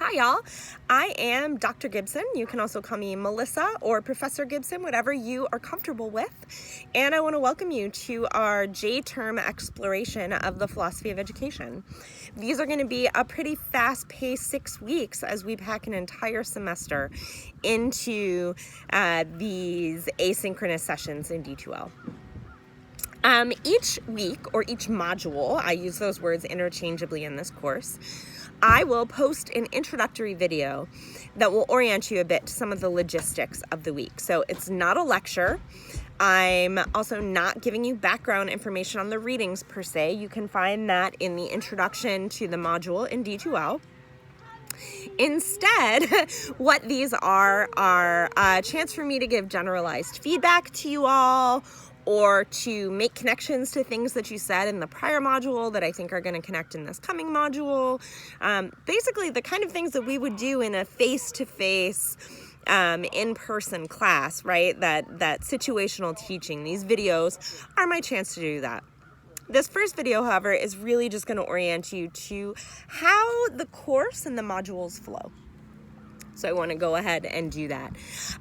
Hi y'all, I am Dr. Gibson. You can also call me Melissa or Professor Gibson, whatever you are comfortable with. And I want to welcome you to our J-term exploration of the philosophy of education. These are going to be a pretty fast-paced 6 weeks as we pack an entire semester into these asynchronous sessions in D2L. Each week or each module, I use those words interchangeably in this course, I will post an introductory video that will orient you a bit to some of the logistics of the week. So it's not a lecture. I'm also not giving you background information on the readings per se. You can find that in the introduction to the module in D2L. Instead, what these are a chance for me to give generalized feedback to you all, or to make connections to things that you said in the prior module that I think are going to connect in this coming module. Basically, the kind of things that we would do in a face-to-face, in-person class, right? That situational teaching. These videos are my chance to do that. This first video, however, is really just going to orient you to how the course and the modules flow. So I want to go ahead and do that.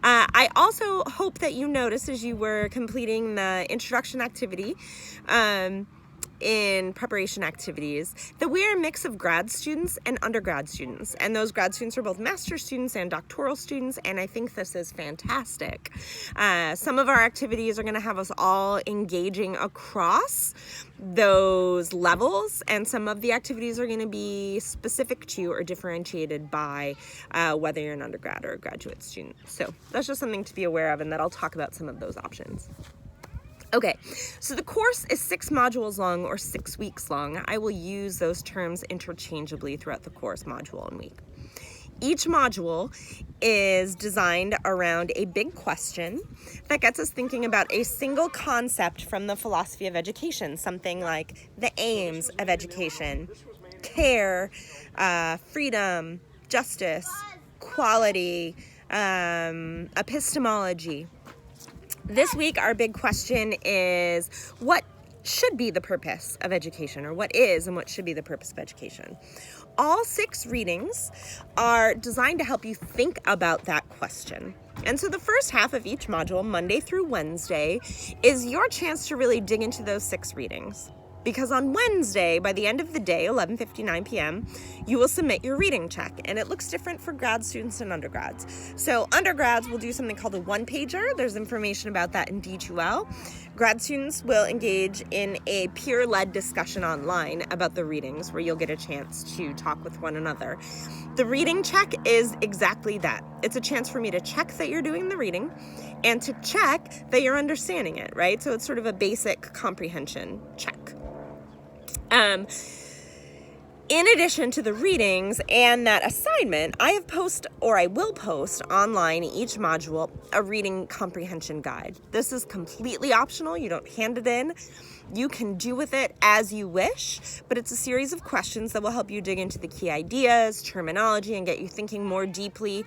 I also hope that you noticed as you were completing the introduction activity in preparation activities that we are a mix of grad students and undergrad students. And those grad students are both master's students and doctoral students, and I think this is fantastic. Some of our activities are going to have us all engaging across those levels, and some of the activities are going to be specific to or differentiated by whether you're an undergrad or a graduate student. So that's just something to be aware of, and that I'll talk about some of those options. Okay, so the course is 6 modules long or 6 weeks long. I will use those terms interchangeably throughout the course module and week. Each module is designed around a big question that gets us thinking about a single concept from the philosophy of education, something like the aims of education, care, freedom, justice, quality, epistemology. This week, our big question is, what should be the purpose of education, or what is and what should be the purpose of education? All 6 readings are designed to help you think about that question. And so the first half of each module, Monday through Wednesday, is your chance to really dig into those 6 readings. Because on Wednesday, by the end of the day, 11:59 p.m., you will submit your reading check. And it looks different for grad students and undergrads. So undergrads will do something called a one-pager. There's information about that in D2L. Grad students will engage in a peer-led discussion online about the readings, where you'll get a chance to talk with one another. The reading check is exactly that. It's a chance for me to check that you're doing the reading and to check that you're understanding it, right? So it's sort of a basic comprehension check. In addition to the readings and that assignment, I will post online each module a reading comprehension guide. This is completely optional. You don't hand it in. You can do with it as you wish, but it's a series of questions that will help you dig into the key ideas, terminology, and get you thinking more deeply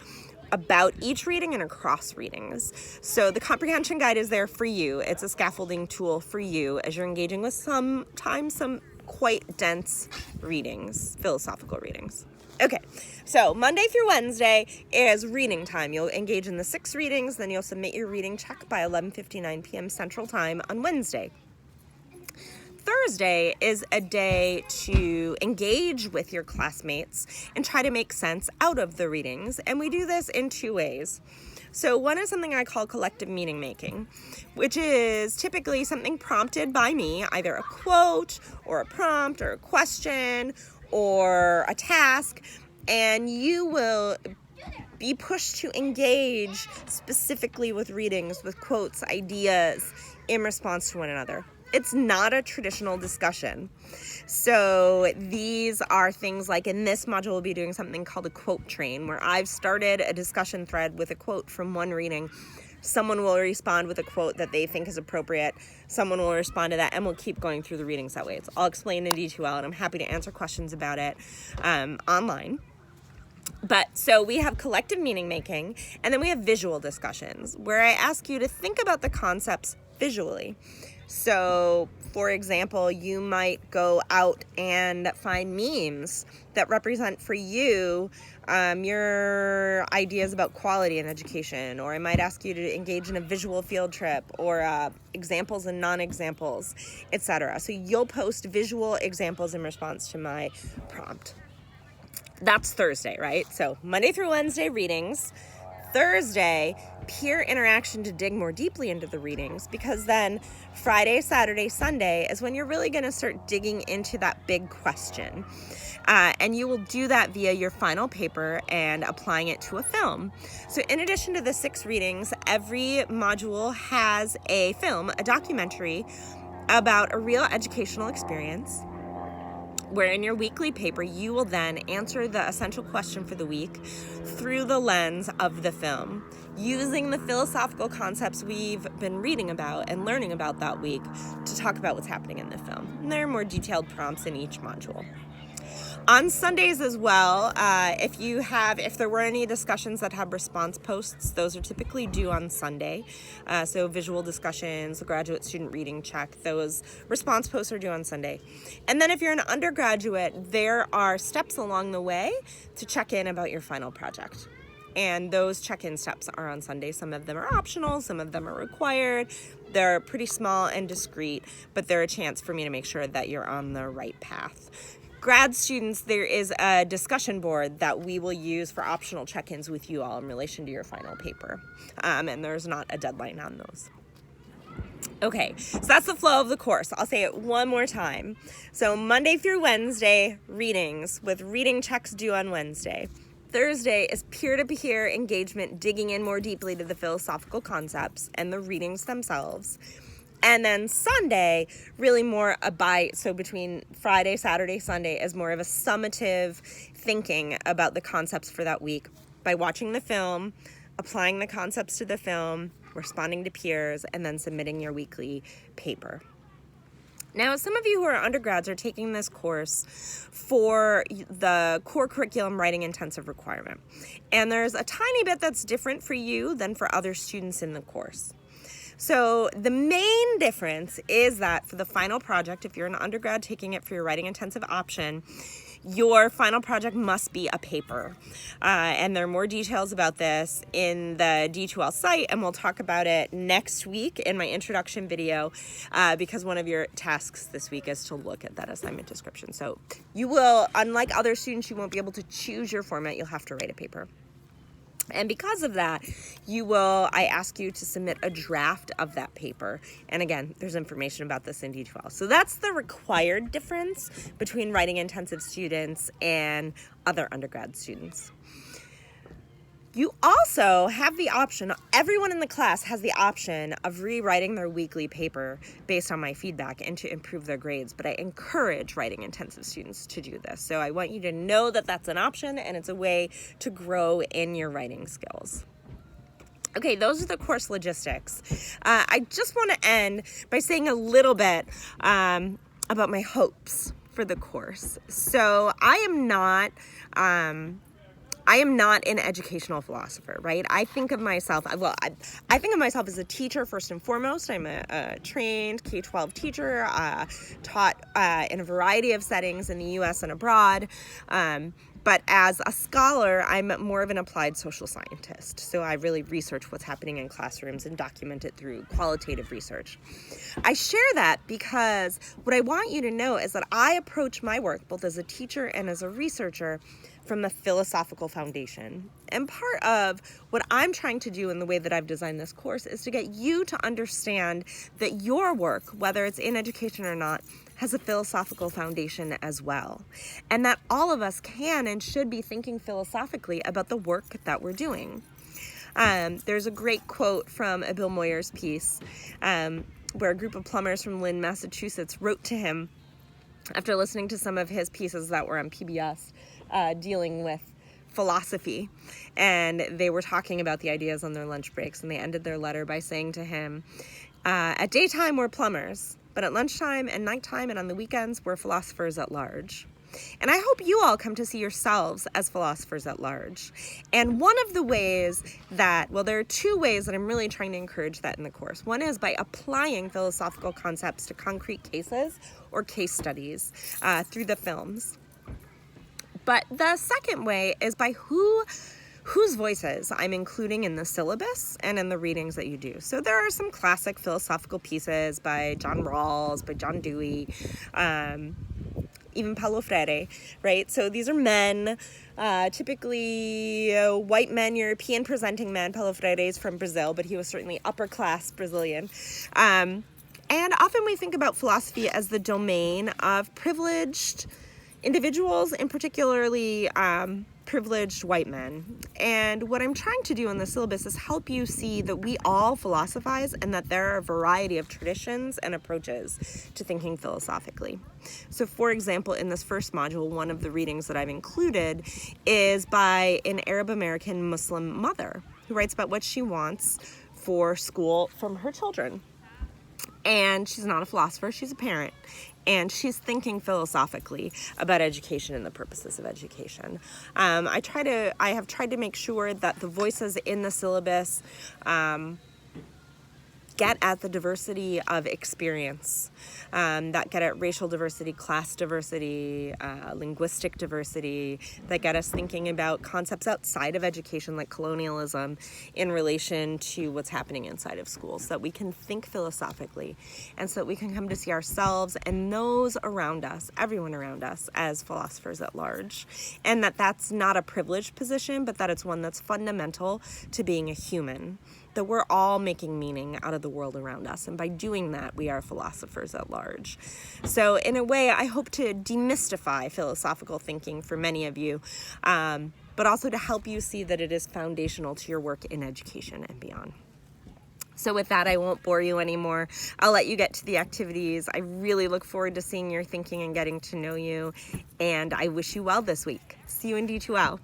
about each reading and across readings. So the comprehension guide is there for you. It's a scaffolding tool for you as you're engaging with sometimes some quite dense readings, philosophical readings. Okay, so Monday through Wednesday is reading time. You'll engage in the 6 readings, then you'll submit your reading check by 11:59 p.m. Central Time on Wednesday. Thursday is a day to engage with your classmates and try to make sense out of the readings, and we do this in 2 ways. So one is something I call collective meaning making, which is typically something prompted by me, either a quote or a prompt or a question or a task, and you will be pushed to engage specifically with readings, with quotes, ideas in response to one another. It's not a traditional discussion. So these are things like, in this module, we'll be doing something called a quote train, where I've started a discussion thread with a quote from one reading. Someone will respond with a quote that they think is appropriate. Someone will respond to that, and we'll keep going through the readings that way. It's all explained in D2L, and I'm happy to answer questions about it online. But so we have collective meaning making, and then we have visual discussions, where I ask you to think about the concepts visually. So, for example, you might go out and find memes that represent for you your ideas about quality in education, or I might ask you to engage in a visual field trip, or examples and non-examples, etc. So you'll post visual examples in response to my prompt. That's Thursday, right? So Monday through Wednesday, readings. Thursday, peer interaction to dig more deeply into the readings, because then Friday, Saturday, Sunday is when you're really going to start digging into that big question. And you will do that via your final paper and applying it to a film. So in addition to the 6 readings, every module has a film, a documentary about a real educational experience, where in your weekly paper, you will then answer the essential question for the week through the lens of the film, using the philosophical concepts we've been reading about and learning about that week to talk about what's happening in the film. And there are more detailed prompts in each module. On Sundays as well, if there were any discussions that have response posts, those are typically due on Sunday. So visual discussions, the graduate student reading check, those response posts are due on Sunday. And then if you're an undergraduate, there are steps along the way to check in about your final project. And those check-in steps are on Sunday. Some of them are optional, some of them are required. They're pretty small and discreet, but they're a chance for me to make sure that you're on the right path. Grad students, there is a discussion board that we will use for optional check-ins with you all in relation to your final paper. And there's not a deadline on those. Okay, so that's the flow of the course. I'll say it one more time. So Monday through Wednesday, readings with reading checks due on Wednesday. Thursday is peer-to-peer engagement, digging in more deeply to the philosophical concepts and the readings themselves. And then Sunday, really more a bite. So between Friday, Saturday, Sunday is more of a summative thinking about the concepts for that week by watching the film, applying the concepts to the film, responding to peers, and then submitting your weekly paper. Now, some of you who are undergrads are taking this course for the core curriculum writing intensive requirement. And there's a tiny bit that's different for you than for other students in the course. So the main difference is that for the final project, if you're an undergrad taking it for your writing intensive option, your final project must be a paper. And there are more details about this in the D2L site, and we'll talk about it next week in my introduction video, because one of your tasks this week is to look at that assignment description. So you will, unlike other students, you won't be able to choose your format. You'll have to write a paper. And because of that, I ask you to submit a draft of that paper. And again, there's information about this in D2L. So that's the required difference between writing intensive students and other undergrad students. You also have the option, everyone in the class has the option of rewriting their weekly paper based on my feedback and to improve their grades, but I encourage writing intensive students to do this. So I want you to know that that's an option and it's a way to grow in your writing skills. Okay, those are the course logistics. I just want to end by saying a little bit about my hopes for the course. So I am not an educational philosopher, right? I think of myself, I think of myself as a teacher first and foremost. I'm a trained K-12 teacher, taught in a variety of settings in the U.S. and abroad. But as a scholar, I'm more of an applied social scientist. So I really research what's happening in classrooms and document it through qualitative research. I share that because what I want you to know is that I approach my work, both as a teacher and as a researcher, from the philosophical foundation. And part of what I'm trying to do in the way that I've designed this course is to get you to understand that your work, whether it's in education or not, has a philosophical foundation as well. And that all of us can and should be thinking philosophically about the work that we're doing. There's a great quote from a Bill Moyers piece where a group of plumbers from Lynn, Massachusetts wrote to him after listening to some of his pieces that were on PBS dealing with philosophy, and they were talking about the ideas on their lunch breaks, and they ended their letter by saying to him, at daytime we're plumbers, but at lunchtime and nighttime and on the weekends we're philosophers at large. And I hope you all come to see yourselves as philosophers at large. And one of the ways that, well, there are two ways that I'm really trying to encourage that in the course. One is by applying philosophical concepts to concrete cases or case studies through the films. But the second way is by whose voices I'm including in the syllabus and in the readings that you do. So there are some classic philosophical pieces by John Rawls, by John Dewey, even Paulo Freire, right? So these are men, typically white men, European presenting men. Paulo Freire is from Brazil, but he was certainly upper class Brazilian. And often we think about philosophy as the domain of privileged individuals, and particularly privileged white men. And what I'm trying to do in the syllabus is help you see that we all philosophize and that there are a variety of traditions and approaches to thinking philosophically. So for example, in this first module, one of the readings that I've included is by an Arab American Muslim mother who writes about what she wants for school from her children. And she's not a philosopher, she's a parent. And she's thinking philosophically about education and the purposes of education. I have tried to make sure that the voices in the syllabus get at the diversity of experience, that get at racial diversity, class diversity, linguistic diversity, that get us thinking about concepts outside of education like colonialism in relation to what's happening inside of schools, so that we can think philosophically and so that we can come to see ourselves and those around us, everyone around us, as philosophers at large, and that that's not a privileged position, but that it's one that's fundamental to being a human, that we're all making meaning out of the world around us. And by doing that, we are philosophers at large. So in a way, I hope to demystify philosophical thinking for many of you, but also to help you see that it is foundational to your work in education and beyond. So with that, I won't bore you anymore. I'll let you get to the activities. I really look forward to seeing your thinking and getting to know you. And I wish you well this week. See you in D2L.